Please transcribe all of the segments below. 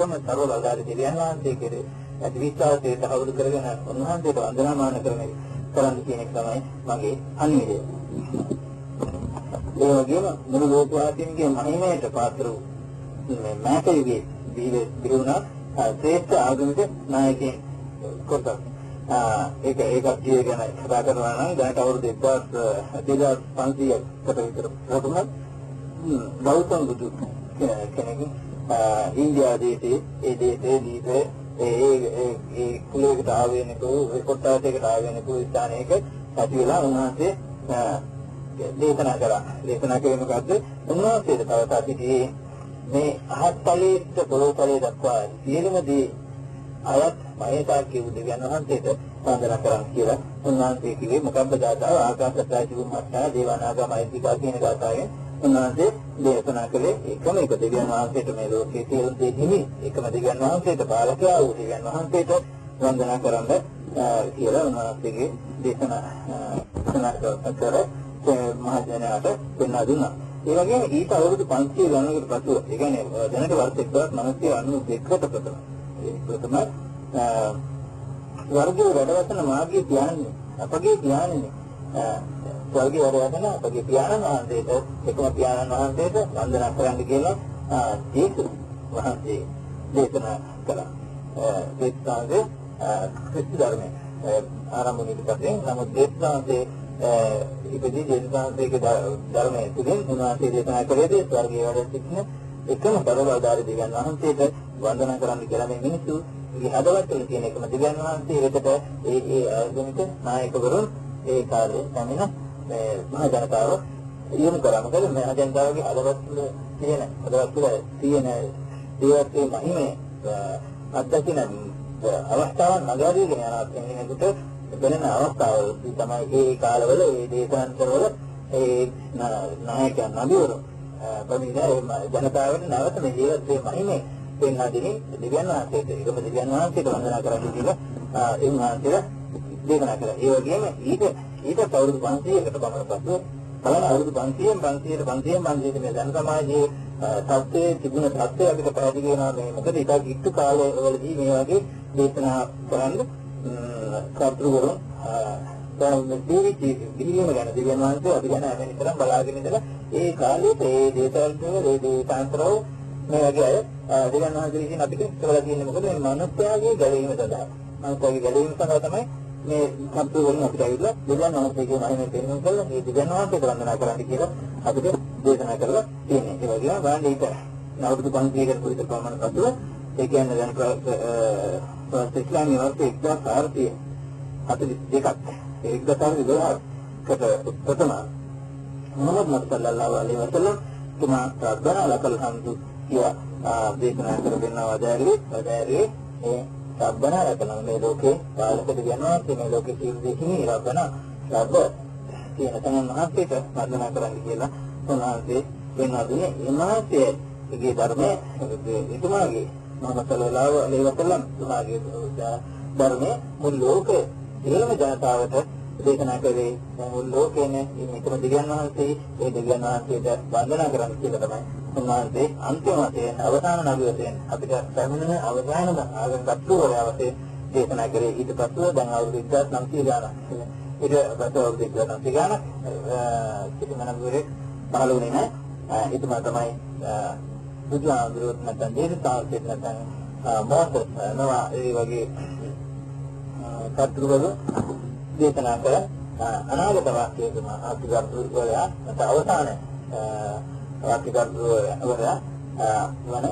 එකම සර්වබලධාරී දෙවියන් වහන්සේ කෙරේ ඇති විශ්වාසය තහවුරු කරගෙන උන්වහන්සේට වන්දනාමාන කරන්න කියන එක තමයි මගේ අන්විදය. ඒ වගේම මුළු ලෝකවාසීන්ගේ මහිමයට පාත්‍ර වූ මාතේගේ දිරුණා ශ්‍රේෂ්ඨ ආගමික නායකයන් කොටස්. ඒක ගැන කතා කරනවා නම් දැනට අවුරුදු 2500කට විතර ප්‍රථම ගෞතම බුදු කෙනෙක් ඉන්දියා දේශයේ ඒ දේශයේ ඒ කුලයකට ආවෙනකෝ ඒ කොටසකට ආවෙනකෝ ස්ථානයක ඇති වෙලා උන්වහන්සේ දේශනා කළා. දේශනා කරේ මොකද්ද? උන්වහන්සේට තව සිටියේ මේ අහත් ඵලයේත් පොළොව ඵලයේ දක්වා සියලුම දේ අයත් මහේසා කියු දෙවියන් වහන්සේට වන්දනා කරන්න කියලා උන්වහන්සේ කිව්වේ. මොකක්ද ගාථාව? ආකාශත්‍රාය චුම්මත්තා දේවානාගා මහිත්‍තිකා කියන ගාථාවෙන් උන්වහන්සේ දේශනා කළේ එකම එක දෙවියන් වහන්සේට මේ ලෝකයේ සියලු දේ හිමි එකම දෙවියන් වහන්සේට පාලකයා වූ දෙවියන් වහන්සේට වන්දනා කරන්න කියලා උන්වහන්සේගේ දේශනා කර මහ ජනයාට පෙන්වා දුන්නා. ඒ වගේම ඊට අවුරුදු 500 ගණනකට පසුව, ඒ කියන්නේ දැනට වර්ෂ 1992කට ප්‍රථම වර්ගයේ වැඩවසන මාර්ගයේ ධ්‍යානනේ අපගේ ධ්‍යානනේ ස්වර්ගයේ වැඩවසන අපගේ පියාණන් වහන්සේට එකම පියාණන් වහන්සේට වන්දනා කරන්න කියලා ජේසුස් වහන්සේ දේශනා කළා. ඒත්තාගේ ක්‍රිස්තු ධර්මයේ ආරම්භණයට පස්සේ නමුත් දේශනාවේ ඉපදී දේශනාවේ ධර්මයේ තුලින් උන්වහන්සේ දේශනා කළේ ස්වර්ගයේ වැඩ සිටින එකම සර්වබලධාරී දෙවියන් වහන්සේට වන්දනා කරන්න කියලා මේ මිනිස්සු මේ හදවතේ තියෙන එකම දෙවියන් වහන්සේ වෙතට ඒ ආගමික නායකවරුන් ඒ කාලේ තමයි මේ මහ ජනතාව යොමු කරා. මොකද මේ ජනතාවගේ හදවත තියෙන දේවත්වයේ මහිමේ අත්දකින අවස්ථාවන් නගාරීගෙන යන කෙනෙකුට වෙන අවස්ථාවලදී තමයි ඒ කාලවල ඒ දේශාන්තරවල ඒ නායකයන් නබිවරු ජනතාවට නැවත මේ ජීවිතයේ මහිමේ පෙන්වා දෙමින් දෙවියන් වහන්සේට එකම දෙවියන් වහන්සේට වන්දනා කරන්න කියලා ඒ වහන්සේලා දේශනා කළා. ඒ වගේම ඊට අවුරුදු 500කට පමණ පසු බලන අවුරුදු 500 මේ ජන සමාජයේ තත්ත්වයේ තිබුණ තත්ත්වය අපිට පැහැදිලි වෙනවා. මේ මොකද ඊට කිට්ටු කාලවලදී මේ වගේ දේශනා කරන්න කර්තෘවරුන් දිවිම ගැන දෙවියන් වහන්සේ අපි ගැන හැම විතරක් බලාගෙන ඉඳලා ඒ කාලේ ඒ දේශවල ඒ දේශාන්තරෝ මේ වගේ දෙවියන් වහන්සේ විසින් අපිට කියලා කියන්නේ මොකද මේ මනුස්සයාගේ ගැලවීම සඳහා. මනුස්සයාගේ ගැලවීම සඳහා තමයි මේ කර්තෘවරුන් අපිට ඇවිල්ලා දෙවියන් වහන්සේගේ මහිමය පෙන්වන්න කළා. මේ දෙවියන් වහන්සේට වන්දනා කරන්න කියලා අපිට දේශනා කරලා තියෙනවා. ඒ වගේම බලන්න ඊට අවුරුදු 500කට පුරිත ප්‍රමාණ පසුව ඒ කියන්නේ දැන් ඉස්ලාමීය වර්ෂයේ 1442ක් කට ප්‍රථම මුහම්මද් සල්ලල්ලාහු අලයිහි වසල්ලම් තුමා රබ්බනා ලකල් හම්දු කියා දේශනා කර දෙනවා. වදාරේ ඒ රබ්බනා ලකල් මේ ලෝකේ පාලක දෙවියන් වහන්සේ මේ ලෝකේ සියලු දෙකින් රබ්බනා රබ්බ කියන තමන් වහන්සේට වන්දනා කරන්න කියලා උන්වහන්සේ වෙනවා දුන්නේ. උන්වහන්සේගේ ධර්මයේ එතුමාගේ මුහම්මද් සල්ලල්ලාහු අලයිහි වසල්ලම් තුමාගේ ධර්මයේ මුළු ලෝකේ සියලුම ජනතාවට දේශනා කළේ මුළු ලෝකෙම එකම දෙවියන් වහන්සේ ඒ දෙවියන් වහන්සේට වන්දනා කරන්න කියලා තමයි උන්වහන්සේ අන්තිම වශයෙන් අවසාන නබි වශයෙන් අපිට පැමිණෙන අවසාන ආගම් කටුවරයා වශයෙන් දේශනා කරේ. ඊට පස්ව දැන් අවුරුදු 1900 ගානක් ඊට පස්ව අවුරුදු 1900 ගානක් කිසිම නබිවරයෙක් පහළ වුණේ නැහැ. එතුමා තමයි බුදුහාමුදුරුවෝ නැත්නම් දේශපාලකයෙක් නැත්නම් මොහොත නවා ඒ වගේ කර්තෘවරු දේශනා කළ අනාගත වාක්‍යය තමයි අතිගරුවරයා නැත්නම් අවසාන වාක්‍යකරුවරයා වන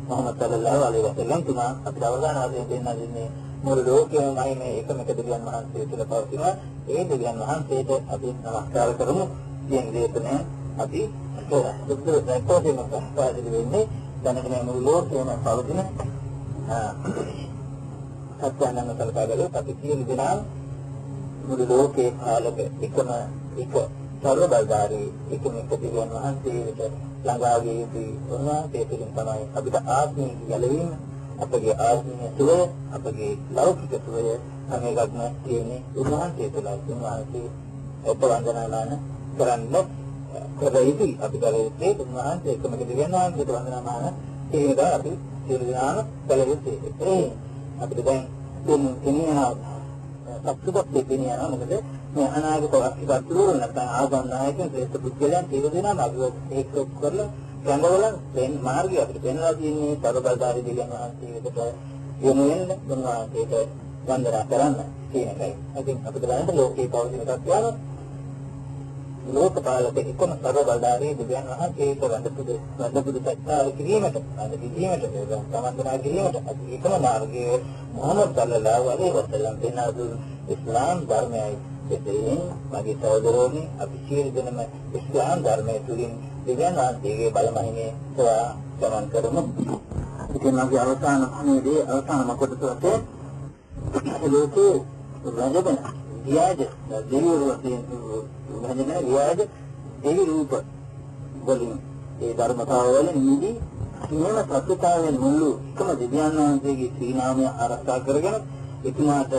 මුහම්මද් සල්ලල්ලාහු අලයිහි වසල්ලම් තුමා අපිට අවසාන වශයෙන් දෙන්නේ මුළු ලෝකයේම මේ එකම දෙවියන් වහන්සේ කියලා පවතිනවා. ඒ දෙවියන් වහන්සේට අපි නමස්කාර කරමු කියන දේශනය අපි දුක්ඛ දැක්කොටම පාදිලි වෙන්නේ දැනට මේ මුළු ලෝකයේම පවතින සත්‍යයන්ම සලකලා අපි කියන දෙනා මුළු ලෝකේ කාලක එකම එක සර්වබලධාරී එකම එක දෙවියන් වහන්සේට ළඟාගේ යුතුයි. උන්වහන්සේ තුළින් තමයි අපිට ආත්මික ගැලවීම, අපගේ ආත්මීය සුවය, අපගේ ලෞකික සුවය හැම එකක්ම තියෙන්නේ උන්වහන්සේ තුළයි. උන්වහන්සේ වන්දනාමාන කරන්න කරයිදී අපි කරේ උන්වහන්සේ එකම දෙවියන් වහන්සේට වන්දනාමාන කියන එක අපි සියලු දෙනාම කළ යුතුයි. ඒ අපිට දැන් කෙනියනවා සතුටක් දෙකියනවා මොකද මේ අනාගත වස්තුව නැත්නම් ආගම් නායකයන් ශ්‍රේෂ්ඨ පුද්ගලයන් සියලු දෙනාම අභිවෘද්ධ ඒක කරලා ගංගවල වෙන මාර්ගය අපිට පෙන්වලා තියෙන්නේ සර්වබලධාරී දෙවියන් වහන්සේට යොමු වෙන්න උන්වහන්සේට වන්දනා කරන්න කියන එකයි. ඉතින් අපිට බලන්න ලෝකේ පවතින තත්ත්වයන් ලෝකපාලක එකම සර්වබලධාරී දෙවියන් වහන්සේට වන්දපුදු සත්කාර කිරීමට සමන්දනා කිරීමට එකම මාර්ගය මොහොමඩ් සල්ලල්ලාහු අලයිහි වසල්ලම් දෙනාදු ඉස්ලාම් ධර්මයයි. එතෙන් මගේ සහෝදරෝනි අපි සියලු දෙනාම ඉස්ලාම් ධර්මයේ තුලින් දෙවියන් වහන්සේගේ බලමහිමේ සවා ගමන් කරමු. ඉතින් මගේ අවසාන කොටසට ලෝකේ රජබන ව්‍යාජ දෙවිවරු වශයෙන් ව්‍යාජ දෙවි රූප වලින් ඒ ධර්මතාව වලින් නිදි නියම සත්‍යතාවයෙන් මුළු එකම දෙවියන් වහන්සේගේ ශ්‍රී නාමය ආරක්ෂා කරගෙන එතුමාට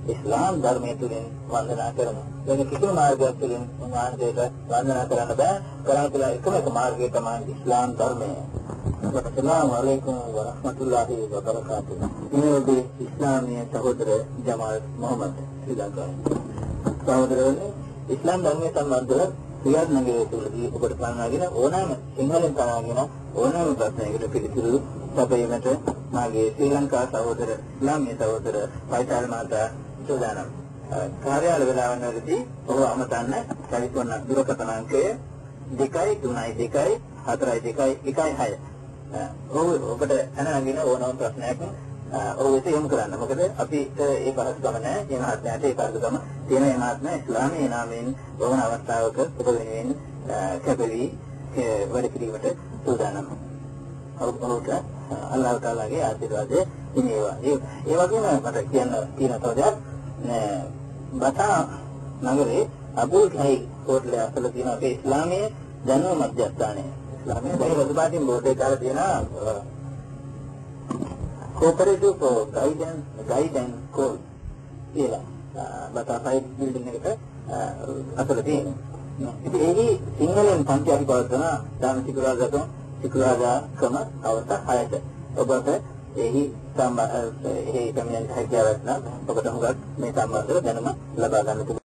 ඉස්ලාම් ධර්මයේ තුලින් වන්දනා කරනවා. වෙන කිසිම මාර්ගයක් තුලින් වහන්සේට වන්දනා කරන්න බෑ. කරන්න එකම මාර්ගය තමයි ඉස්ලාම් ධර්මය. अस्सलामु अलैकुम वरहमतुल्लाहि वबरकातुह. මේ ඉස්ලාමීය සහෝදර ජමාල් මොහමඩ් ශ්‍රී ලංකාවේ. සහෝදරයනි ඉස්ලාම් ධර්මයේ සම්බන්ධව ක්‍රියාත්මකයේ තුලදී ඔබට ගන්නගෙන ඕනෑම සිංහලෙන් ගන්නගෙන ඕනෑම ප්‍රශ්නයකට පිළිතුරු සපයීමට මාගේ ශ්‍රී ලංකා සහෝදර ඉස්ලාමීය සහෝදර පයිතාල් මාතා සූදානම්. කාර්යාල වේලාවන් වලදී ඔබ අමතන්න ටෙලිෆෝන් දුරකථන අංකය 232 422 ඔබට අනංගින ඕනම ප්‍රශ්නයක් ඔබට යොමු කරන්න. මොකද අපිට ඒ පහසුකම නැහැ. මේ මහත්මයාට ඒ පහසුකම තියෙන මේ මහත්මයා ඉස්ලාමීය නාමයෙන් ඕන අවස්ථාවක ඔබ වෙනුවෙන් කැපවී වැඩ කිරීමට සූදානම්. ඔබට අල්ලාහ් තාලාගේ ආශිර්වාදය හිමිවේවා. ඒ වගේම මට කියන්න තියෙන තවදයක් බතා නගරේ අබුල් ඛයි හෝටලය අසල තියෙන අපේ ඉස්ලාමීය දැනුම මධ්‍යස්ථානය. ඉස්ලාමීය දැනුම රජපාටින් බෝඩේ දාලා තියෙන cooperative for guide and call කියලා බතාපයි බිල්ඩින් එකට අසල තියෙනවා. ඉතින් ඒකේ සිංහලෙන් පන්තියක් පවත්වන දාන සිකුරාදා ක්‍රම අවස්ථා 6ට ඔබට එහි සම්බන්ධ හැකියාවක් නම් ඔබට හුඟක් මේ සම්බන්ධව දැනුම ලබා ගන්න